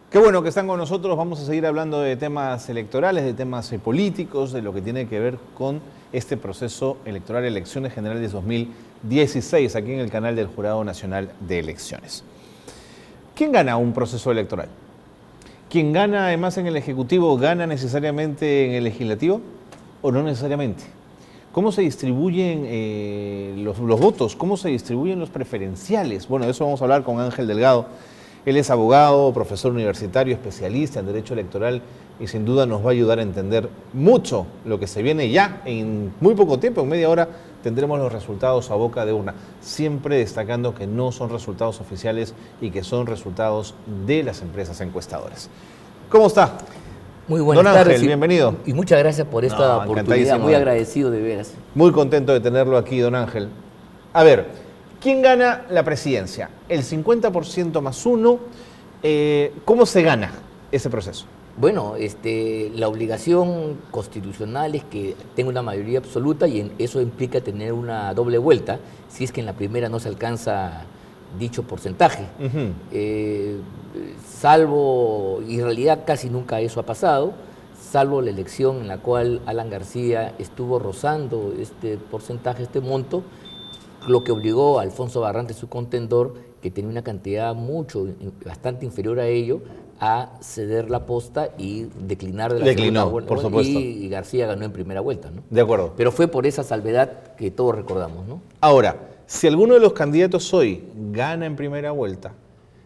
Qué bueno que están con nosotros. Vamos a seguir hablando de temas electorales, de temas políticos, de lo que tiene que ver con este proceso electoral, elecciones generales 2016, aquí en el canal del Jurado Nacional de Elecciones. ¿Quién gana un proceso electoral? ¿Quién gana además en el Ejecutivo gana necesariamente en el Legislativo o no necesariamente? ¿Cómo se distribuyen los votos? ¿Cómo se distribuyen los preferenciales? Bueno, de eso vamos a hablar con Ángel Delgado. Él es abogado, profesor universitario, especialista en Derecho Electoral y sin duda nos va a ayudar a entender mucho lo que se viene ya. En muy poco tiempo, en media hora, tendremos los resultados a boca de urna. Siempre destacando que no son resultados oficiales y que son resultados de las empresas encuestadoras. ¿Cómo está? Muy buenas Don tardes. Ángel, bienvenido. Y muchas gracias por esta oportunidad. Muy agradecido de veras. Muy contento de tenerlo aquí, don Ángel. A ver, ¿quién gana la presidencia? ¿El 50% más uno? ¿Cómo se gana ese proceso? Bueno, la obligación constitucional es que tenga una mayoría absoluta y eso implica tener una doble vuelta si es que en la primera no se alcanza dicho porcentaje. Salvo, y en realidad casi nunca eso ha pasado, salvo la elección en la cual Alan García estuvo rozando este porcentaje, este monto, lo que obligó a Alfonso Barrantes, su contendor, que tenía una cantidad bastante inferior a ello, a ceder la posta y declinar de la segunda vuelta. Por supuesto. Y García ganó en primera vuelta, ¿no? De acuerdo. Pero fue por esa salvedad que todos recordamos, ¿no? Ahora, si alguno de los candidatos hoy gana en primera vuelta,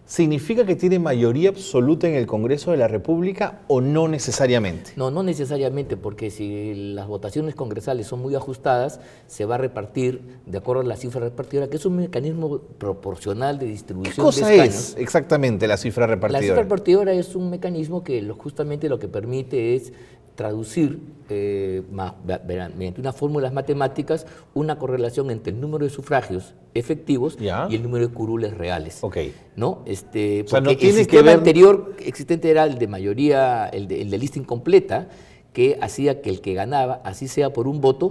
¿significa que tiene mayoría absoluta en el Congreso de la República o no necesariamente? No, no necesariamente, porque si las votaciones congresales son muy ajustadas, se va a repartir de acuerdo a la cifra repartidora, que es un mecanismo proporcional de distribución de escaños. ¿Qué cosa es exactamente la cifra repartidora? La cifra repartidora es un mecanismo que justamente lo que permite es traducir mediante unas fórmulas matemáticas una correlación entre el número de sufragios efectivos y el número de curules reales. Okay. ¿No? O sea, porque no tiene el sistema anterior existente era el de mayoría, el de lista incompleta, que hacía que el que ganaba, así sea por un voto,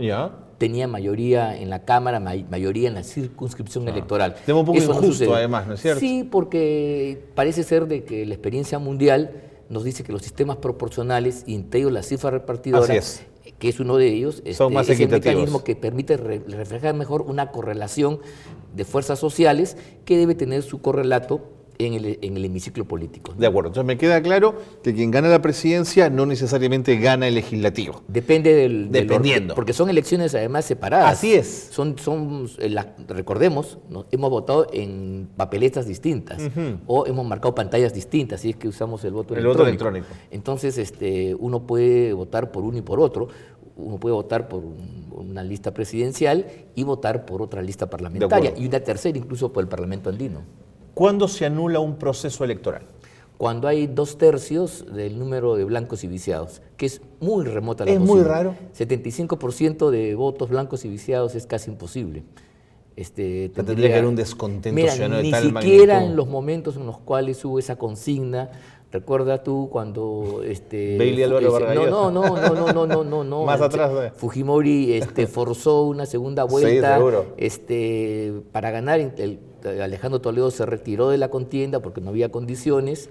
tenía mayoría en la Cámara, mayoría en la circunscripción electoral. Es un poco injusto, además, ¿no es cierto? Sí, porque parece ser de que la experiencia mundial nos dice que los sistemas proporcionales, y entre ellos la cifra repartidora, que es uno de ellos, son más es el equitativos. mecanismo que permite reflejar mejor una correlación de fuerzas sociales que debe tener su correlato en el hemiciclo político, ¿no? De acuerdo, entonces me queda claro que quien gana la presidencia no necesariamente gana el legislativo. Depende Dependiendo. porque son elecciones además separadas. Así es. Recordemos, ¿no? Hemos votado en papeletas distintas o hemos marcado pantallas distintas, si es que usamos el voto electrónico. Entonces, uno puede votar por uno y por otro. Uno puede votar por una lista presidencial y votar por otra lista parlamentaria y una tercera incluso por el Parlamento andino. ¿Cuándo se anula un proceso electoral? Cuando hay 2/3 del número de blancos y viciados, que es muy remota la posibilidad. Es muy raro. 75% de votos blancos y viciados es casi imposible. Tendría que haber un descontento ciudadano de tal magnitud. Ni siquiera en los momentos en los cuales hubo esa consigna. ¿Recuerda tú cuando Bailey Álvaro Vargas Llosa? No. Más atrás, Fujimori forzó una segunda vuelta. Sí, seguro. Para ganar. Alejandro Toledo se retiró de la contienda porque no había condiciones.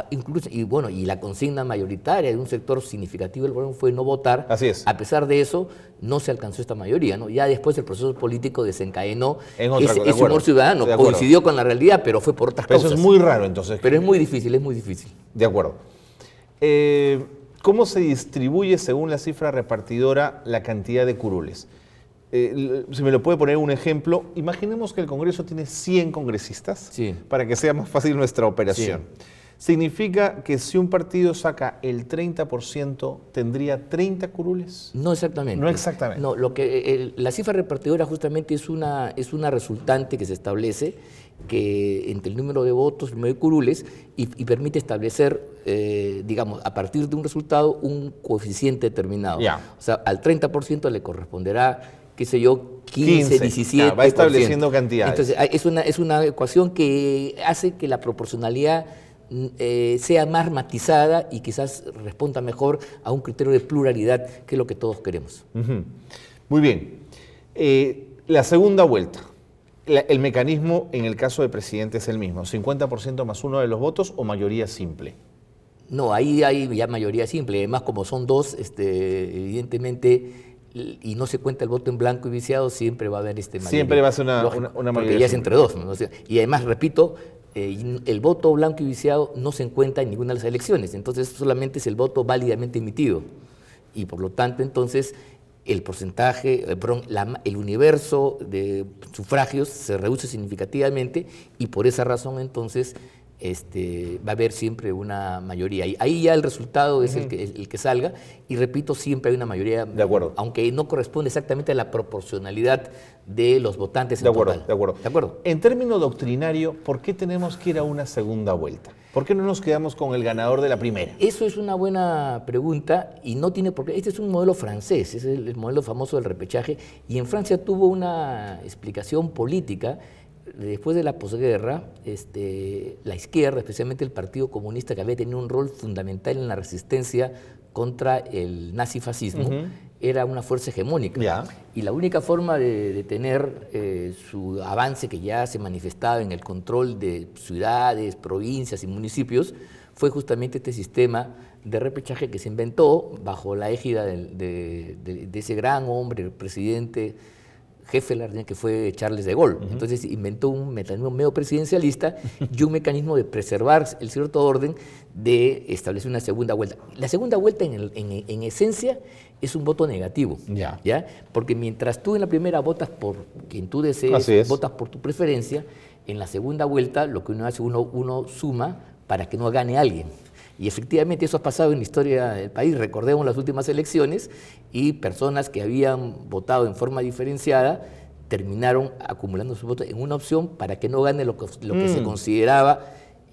Incluso, y la consigna mayoritaria de un sector significativo del gobierno fue no votar. Así es. A pesar de eso, no se alcanzó esta mayoría, ¿no? Ya después el proceso político desencadenó ese humor ciudadano, coincidió con la realidad, pero fue por otras causas. Eso es muy raro, entonces. Pero es muy difícil, es muy difícil. De acuerdo. ¿Cómo se distribuye según la cifra repartidora la cantidad de curules? Si me lo puede poner un ejemplo, imaginemos que el Congreso tiene 100 congresistas, para que sea más fácil nuestra operación. ¿Significa que si un partido saca el 30%, tendría 30 curules? No exactamente. No exactamente. No, la cifra repartidora justamente es una resultante que se establece que entre el número de votos, el número de curules, y permite establecer, digamos, a partir de un resultado, un coeficiente determinado. O sea, al 30% le corresponderá, qué sé yo, 15, 17%. Va estableciendo cantidades. Entonces, es una ecuación que hace que la proporcionalidad sea más matizada y quizás responda mejor a un criterio de pluralidad, que es lo que todos queremos. Muy bien. La segunda vuelta. el mecanismo en el caso del presidente es el mismo, 50% más uno de los votos o mayoría simple. No, ahí hay ya mayoría simple. Además, como son dos, evidentemente, y no se cuenta el voto en blanco y viciado, siempre va a haber mayoría. Siempre va a ser una Porque mayoría ya es simple. entre dos, ¿no? O sea, y además, repito, el voto blanco y viciado no se encuentra en ninguna de las elecciones. Entonces, solamente es el voto válidamente emitido. Y por lo tanto, entonces, el porcentaje, el universo de sufragios se reduce significativamente y por esa razón, entonces, va a haber siempre una mayoría. Y ahí ya el resultado es el que salga, y repito, siempre hay una mayoría, De acuerdo. aunque no corresponde exactamente a la proporcionalidad de los votantes en De acuerdo, total. de acuerdo. ¿De acuerdo? En términos doctrinario, ¿por qué tenemos que ir a una segunda vuelta? ¿Por qué no nos quedamos con el ganador de la primera? Eso es una buena pregunta y no tiene por qué. Este es un modelo francés, es el modelo famoso del repechaje, y en Francia tuvo una explicación política. Después de la posguerra, la izquierda, especialmente el Partido Comunista, que había tenido un rol fundamental en la resistencia contra el nazifascismo, era una fuerza hegemónica. Ya. Y la única forma de detener su avance, que ya se manifestaba en el control de ciudades, provincias y municipios, fue justamente este sistema de repechaje que se inventó bajo la égida de ese gran hombre, el presidente jefe de la Argentina, que fue Charles de Gaulle. Entonces inventó un mecanismo medio presidencialista y un mecanismo de preservar el cierto orden, de establecer una segunda vuelta. La segunda vuelta en esencia es un voto negativo, ¿ya? Porque mientras tú en la primera votas por quien tú desees, votas por tu preferencia, en la segunda vuelta lo que uno hace, uno suma para que no gane alguien. Y efectivamente eso ha pasado en la historia del país. Recordemos las últimas elecciones y personas que habían votado en forma diferenciada terminaron acumulando sus votos en una opción para que no gane lo que se consideraba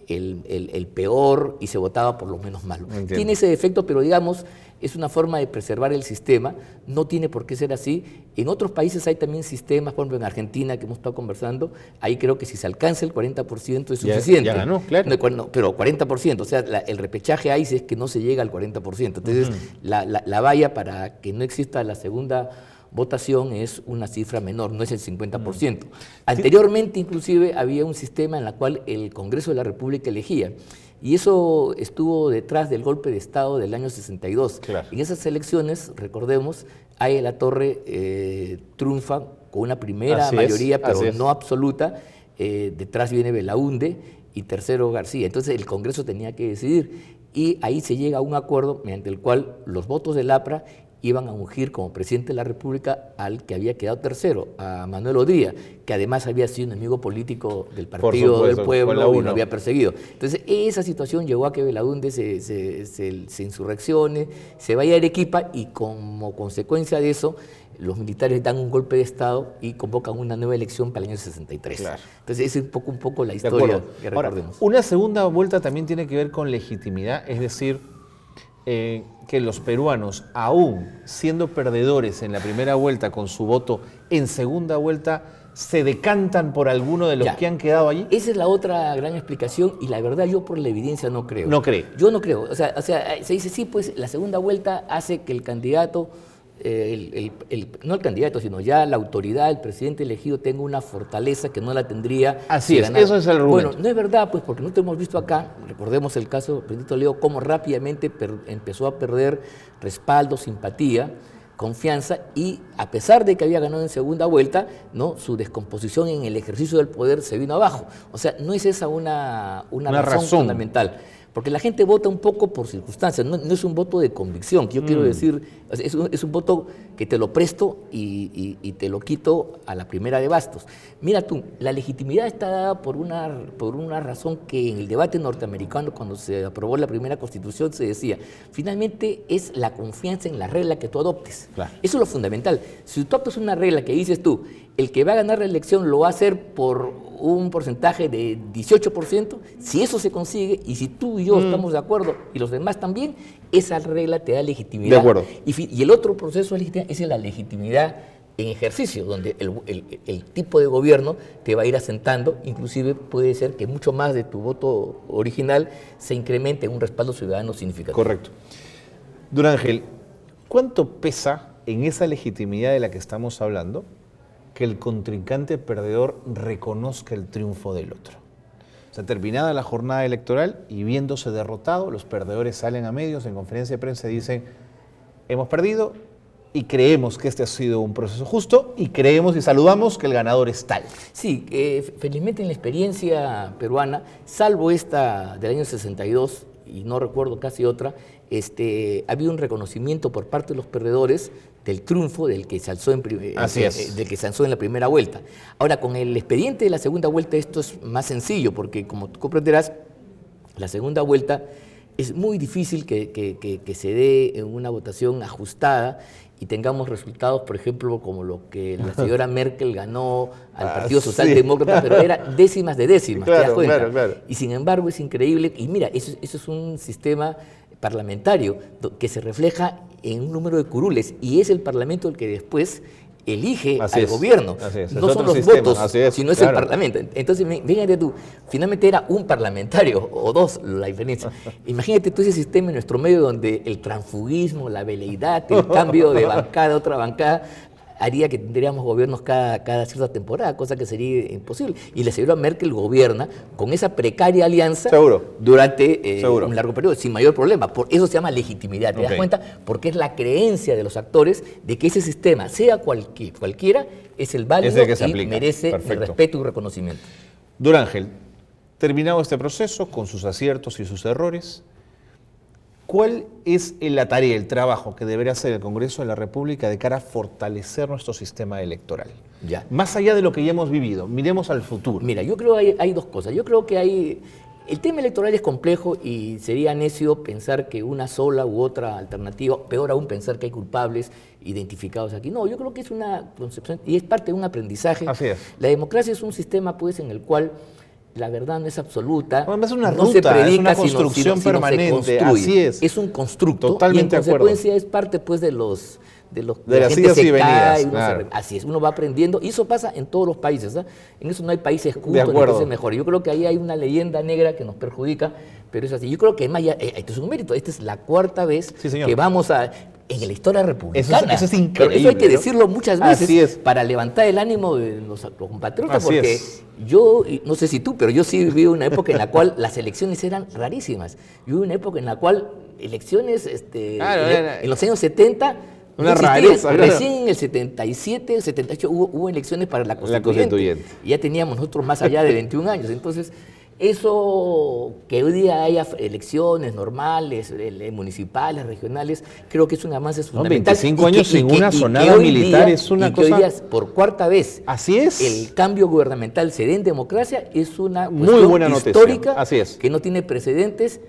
el peor y se votaba por lo menos malo. Entiendo. Tiene ese efecto, pero digamos, es una forma de preservar el sistema, no tiene por qué ser así. En otros países hay también sistemas, por ejemplo en Argentina, que hemos estado conversando, ahí creo que si se alcanza el 40% es suficiente. Ya ganó, claro. No, pero 40%, o sea, el repechaje ahí si es que no se llega al 40%. Entonces, la valla para que no exista la segunda votación es una cifra menor, no es el 50%. Anteriormente, inclusive, había un sistema en el cual el Congreso de la República elegía. Y eso estuvo detrás del golpe de Estado del año 62. Claro. En esas elecciones, recordemos, Aya La Torre triunfa con una primera mayoría, pero no absoluta. Detrás viene Belaúnde y tercero García. Entonces el Congreso tenía que decidir. Y ahí se llega a un acuerdo mediante el cual los votos del APRA iban a ungir como presidente de la República al que había quedado tercero, a Manuel Odría, que además había sido enemigo político del Partido del Pueblo y lo había perseguido. Entonces, esa situación llevó a que Belaúnde se insurreccione, se vaya a Arequipa y como consecuencia de eso, los militares dan un golpe de Estado y convocan una nueva elección para el año 63. Claro. Entonces, esa es un poco la historia que recordemos. Ahora, una segunda vuelta también tiene que ver con legitimidad, es decir, que los peruanos, aún siendo perdedores en la primera vuelta con su voto, en segunda vuelta se decantan por alguno de los que han quedado allí. Esa es la otra gran explicación y la verdad yo por la evidencia no creo. ¿No cree? Yo no creo. O sea, se dice sí, pues la segunda vuelta hace que el candidato, no el candidato, sino ya la autoridad, el presidente elegido tenga una fortaleza que no la tendría. Así es, eso es el argumento. Bueno, no es verdad, pues porque nosotros hemos visto acá, recordemos el caso del presidente Leo, cómo rápidamente empezó a perder respaldo, simpatía, confianza, y a pesar de que había ganado en segunda vuelta, ¿no?, su descomposición en el ejercicio del poder se vino abajo. O sea, no es esa una razón fundamental. Porque la gente vota un poco por circunstancias, no es un voto de convicción, que yo quiero decir, es un voto que te lo presto y te lo quito a la primera de bastos. Mira tú, la legitimidad está dada por una razón que en el debate norteamericano, cuando se aprobó la primera Constitución, se decía, finalmente es la confianza en la regla que tú adoptes. Claro. Eso es lo fundamental. Si tú adoptas una regla que dices tú, el que va a ganar la elección lo va a hacer por un porcentaje de 18%, si eso se consigue, y si tú y yo estamos de acuerdo, y los demás también, esa regla te da legitimidad. De acuerdo. Y el otro proceso de legitimidad es la legitimidad en ejercicio, donde el tipo de gobierno te va a ir asentando, inclusive puede ser que mucho más de tu voto original se incremente en un respaldo ciudadano significativo. Correcto. Don Ángel, ¿cuánto pesa en esa legitimidad de la que estamos hablando que el contrincante perdedor reconozca el triunfo del otro. O sea, terminada la jornada electoral y viéndose derrotado, los perdedores salen a medios en conferencia de prensa y dicen: hemos perdido y creemos que este ha sido un proceso justo y creemos y saludamos que el ganador es tal. Sí, felizmente en la experiencia peruana, salvo esta del año 62, y no recuerdo casi otra, ha habido un reconocimiento por parte de los perdedores del triunfo del que se alzó del que se alzó en la primera vuelta. Ahora, con el expediente de la segunda vuelta esto es más sencillo, porque como tú comprenderás, la segunda vuelta es muy difícil que se dé en una votación ajustada y tengamos resultados, por ejemplo, como lo que la señora Merkel ganó al Partido Socialdemócrata, pero era décimas de décimas, claro, ¿te das cuenta? Claro, claro. Y sin embargo es increíble, y mira, eso es un sistema parlamentario que se refleja en un número de curules, y es el Parlamento el que después elige al gobierno. No son los votos, sino es el Parlamento. Entonces, fíjate tú, finalmente era un parlamentario, o dos, la diferencia. Imagínate tú ese sistema en nuestro medio donde el transfugismo, la veleidad, el cambio de bancada a otra bancada, haría que tendríamos gobiernos cada cierta temporada, cosa que sería imposible. Y la señora Merkel gobierna con esa precaria alianza durante un largo periodo, sin mayor problema. Por eso se llama legitimidad. ¿Te das cuenta? Porque es la creencia de los actores de que ese sistema, sea cualquiera, es el válido y merece el respeto y reconocimiento. Don Ángel, terminado este proceso con sus aciertos y sus errores, ¿cuál es la tarea, el trabajo que debería hacer el Congreso de la República de cara a fortalecer nuestro sistema electoral? Ya. Más allá de lo que ya hemos vivido, miremos al futuro. Mira, yo creo que hay dos cosas. Yo creo que el tema electoral es complejo y sería necio pensar que una sola u otra alternativa, peor aún pensar que hay culpables identificados aquí. No, yo creo que es una concepción y es parte de un aprendizaje. Así es. La democracia es un sistema, pues, en el cual la verdad no es absoluta, bueno, es una no ruta, se predica, es una construcción sino permanente, se construye. Así es. Es un constructo. Totalmente y en consecuencia es parte, pues, de las idas y venidas. Claro. Así es, uno va aprendiendo y eso pasa en todos los países. ¿Eh? En eso no hay países cultos ni países mejores. Yo creo que ahí hay una leyenda negra que nos perjudica, pero es así. Yo creo que además esto es un mérito. Esta es la cuarta vez que vamos en la historia republicana. Eso es increíble. Pero eso hay que decirlo muchas veces es. para levantar el ánimo de los compatriotas, porque yo, no sé si tú, pero yo sí viví una época en la cual las elecciones eran rarísimas. Yo viví una época en la cual elecciones, en los años 70, una rareza. Recién en el 77, 78 hubo elecciones para la Constituyente. Y ya teníamos nosotros más allá de 21 años. Entonces, eso que hoy día haya elecciones normales, municipales, regionales, creo que es un avance fundamental. 25 años sin una sonada militar es una cosa... Y que hoy día, por cuarta vez, así es, el cambio gubernamental se dé en democracia es una muy buena noticia histórica. Así es. Que no tiene precedentes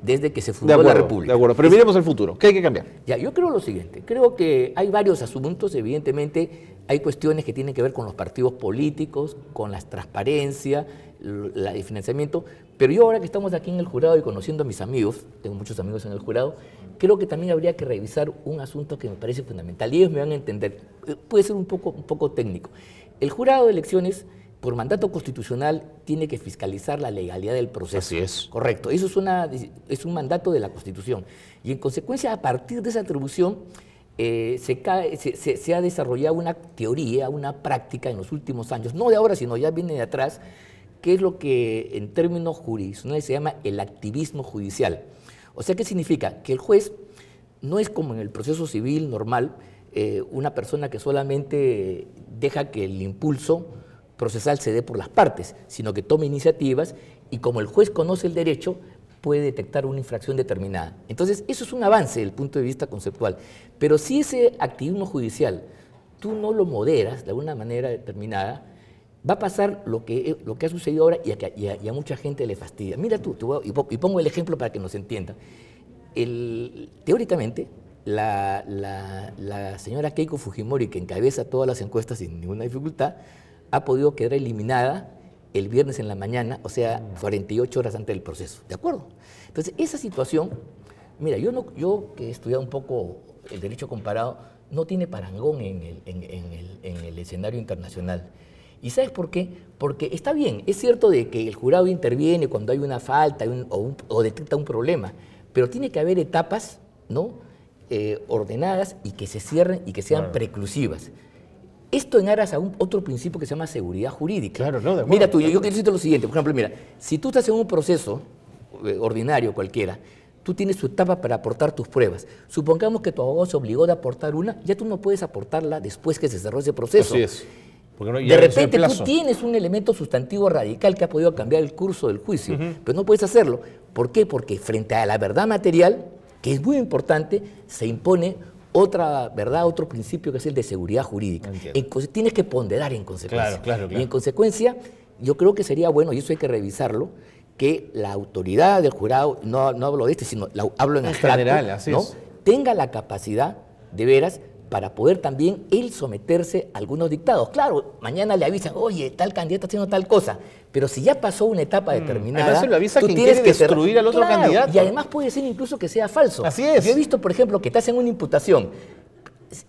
desde que se fundó la República. De acuerdo, pero miremos el futuro. ¿Qué hay que cambiar? Ya, yo creo lo siguiente. Creo que hay varios asuntos, evidentemente. Hay cuestiones que tienen que ver con los partidos políticos, con la transparencia, el financiamiento. Pero yo ahora que estamos aquí en el jurado y conociendo a mis amigos, tengo muchos amigos en el jurado, creo que también habría que revisar un asunto que me parece fundamental. Y ellos me van a entender. Puede ser un poco técnico. El jurado de elecciones, por mandato constitucional, tiene que fiscalizar la legalidad del proceso. Así es. Correcto. Eso es un mandato de la Constitución. Y en consecuencia, a partir de esa atribución, se ha desarrollado una teoría, una práctica en los últimos años, no de ahora, sino ya viene de atrás, que es lo que en términos jurisdiccionales se llama el activismo judicial. O sea, ¿qué significa? Que el juez no es como en el proceso civil normal, una persona que solamente deja que el impulso procesal se dé por las partes, sino que toma iniciativas y como el juez conoce el derecho, puede detectar una infracción determinada. Entonces, eso es un avance desde el punto de vista conceptual. Pero si ese activismo judicial tú no lo moderas de alguna manera determinada, va a pasar lo que ha sucedido ahora y a mucha gente le fastidia. Mira tú, y pongo el ejemplo para que nos entiendan. Teóricamente, la señora Keiko Fujimori, que encabeza todas las encuestas sin ninguna dificultad, ha podido quedar eliminada el viernes en la mañana, o sea, 48 horas antes del proceso, ¿de acuerdo? Entonces, esa situación, mira, yo que he estudiado un poco el derecho comparado, no tiene parangón en el escenario internacional. ¿Y sabes por qué? Porque está bien, es cierto de que el jurado interviene cuando hay una falta o detecta un problema, pero tiene que haber etapas, ¿no?, ordenadas y que se cierren y que sean preclusivas. Esto en aras a otro principio que se llama seguridad jurídica. Claro, no, de acuerdo. Mira tú, yo quiero decirte lo siguiente. Por ejemplo, mira, si tú estás en un proceso ordinario cualquiera, tú tienes tu etapa para aportar tus pruebas. Supongamos que tu abogado se obligó a aportar una, ya tú no puedes aportarla después que se cerró ese proceso. Así es. Porque no, De repente tú tienes un elemento sustantivo radical que ha podido cambiar el curso del juicio, pero no puedes hacerlo. ¿Por qué? Porque frente a la verdad material, que es muy importante, se impone otra verdad, otro principio que es el de seguridad jurídica. Tienes que ponderar en consecuencia. Claro. Y en consecuencia, yo creo que sería bueno, y eso hay que revisarlo, que la autoridad del jurado, no hablo de sino hablo en abstracto, general, así es. tenga la capacidad, de veras, para poder también él someterse a algunos dictados. Claro, mañana le avisan, oye, tal candidato está haciendo tal cosa, pero si ya pasó una etapa determinada, además se lo avisa tú quien tienes quiere que destruir al otro candidato. Y además puede ser incluso que sea falso. Así es. Yo he visto, por ejemplo, que te hacen una imputación,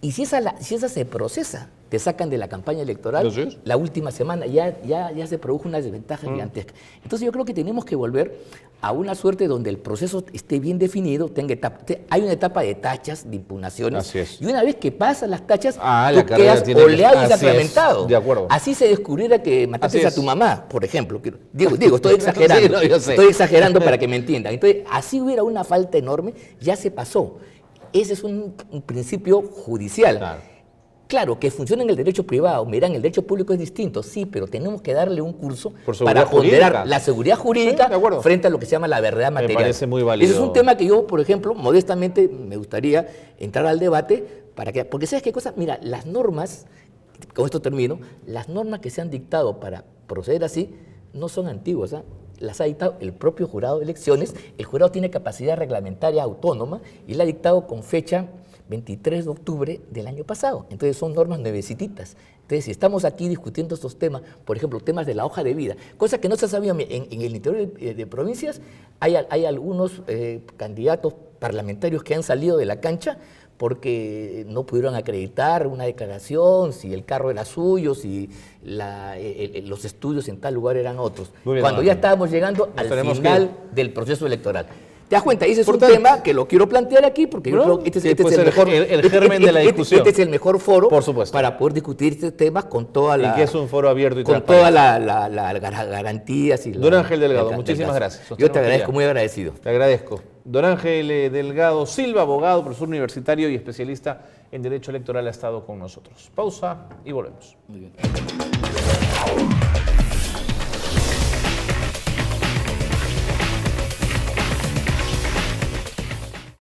y si esa se procesa, te sacan de la campaña electoral, ¿Sí? la última semana ya se produjo una desventaja gigantesca. Entonces yo creo que tenemos que volver a una suerte donde el proceso esté bien definido, hay una etapa de tachas, de impugnaciones, Así es. y una vez que pasan las tachas, la tú quedas oleado y sacramentado. De acuerdo. Así se descubriera que mataste a tu mamá, por ejemplo. Digo, estoy exagerando. Sí, no, yo sé. Estoy exagerando para que me entiendan. Entonces, así hubiera una falta enorme, ya se pasó. Ese es un principio judicial. Claro, que funciona en el derecho privado, mira, en el derecho público es distinto, sí, pero tenemos que darle un curso para ponderar la seguridad jurídica frente a lo que se llama la verdad material. Me parece muy válido. Ese es un tema que yo, por ejemplo, modestamente me gustaría entrar al debate, porque ¿sabes qué cosa? Mira, las normas, con esto termino, las normas que se han dictado para proceder así no son antiguas, ¿eh? Las ha dictado el propio jurado de elecciones. El jurado tiene capacidad reglamentaria autónoma y la ha dictado con fecha 23 de octubre del año pasado. Entonces son normas nuevecititas. Entonces, si estamos aquí discutiendo estos temas, por ejemplo, temas de la hoja de vida, cosa que no se sabía en el interior de provincias, hay algunos candidatos parlamentarios que han salido de la cancha porque no pudieron acreditar una declaración, si el carro era suyo, si los estudios en tal lugar eran otros. Cuando ya estábamos llegando al final del proceso electoral. ¿Te das cuenta? Ese es un tema que lo quiero plantear aquí porque yo creo que este es el germen de la discusión. Este es el mejor foro, por supuesto, para poder discutir estos temas con toda la... Y que es un foro abierto y con todas las garantías. Don Ángel Delgado, muchísimas gracias. Yo te agradezco, muy agradecido. Te agradezco. Don Ángel Delgado Silva, abogado, profesor universitario y especialista en Derecho Electoral, ha estado con nosotros. Pausa y volvemos. Muy bien.